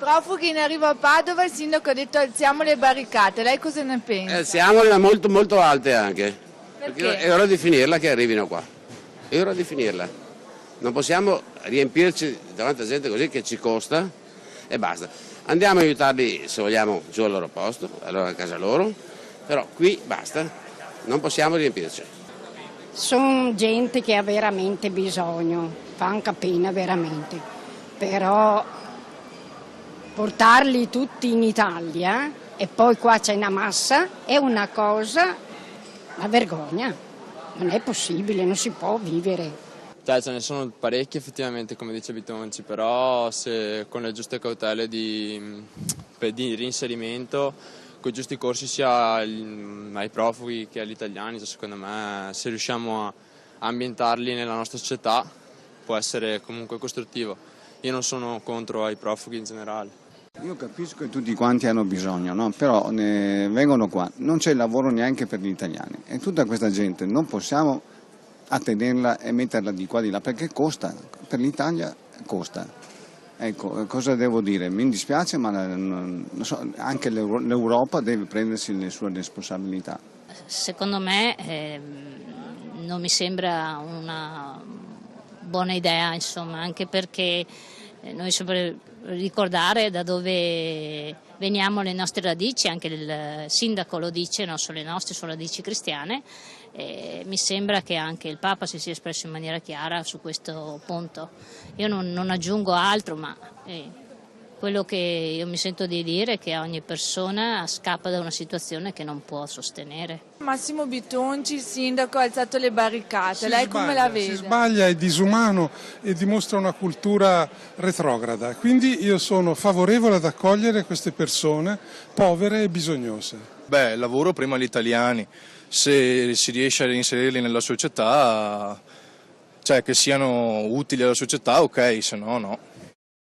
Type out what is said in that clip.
Profughi in arrivo a Padova, il sindaco ha detto alziamo le barricate, lei cosa ne pensa? Alziamole molto molto alte anche, Perché? è ora di finirla che arrivino qua, è ora di finirla. Non possiamo riempirci davanti a gente così che ci costa e basta. Andiamo a aiutarli se vogliamo giù al loro posto, allora a casa loro, però qui basta, non possiamo riempirci. Sono gente che ha veramente bisogno, fa anche pena veramente, però portarli tutti in Italia e poi qua c'è una massa è una cosa, una vergogna, non è possibile, non si può vivere. Cioè, ce ne sono parecchi effettivamente, come dice Bitonci, però se con le giuste cautele di reinserimento, con i giusti corsi sia ai profughi che agli italiani, cioè, secondo me se riusciamo a ambientarli nella nostra società può essere comunque costruttivo. Io non sono contro ai profughi in generale. Io capisco che tutti quanti hanno bisogno, no? Però vengono qua, non c'è lavoro neanche per gli italiani e tutta questa gente non possiamo a tenerla e metterla di qua di là perché costa, per l'Italia costa. Ecco, cosa devo dire? Mi dispiace ma non so, anche l'Europa deve prendersi le sue responsabilità. Secondo me non mi sembra una buona idea, insomma, anche perché noi sempre ricordare da dove veniamo, le nostre radici, anche il sindaco lo dice, non solo le nostre, sono radici cristiane. Mi sembra che anche il Papa si sia espresso in maniera chiara su questo punto. Io non aggiungo altro, ma quello che io mi sento di dire è che ogni persona scappa da una situazione che non può sostenere. Massimo Bitonci, il sindaco, ha alzato le barricate, lei come la vede? Si sbaglia, è disumano e dimostra una cultura retrograda, quindi io sono favorevole ad accogliere queste persone povere e bisognose. Beh, lavoro prima agli italiani, se si riesce a reinserirli nella società, cioè che siano utili alla società, ok, se no no.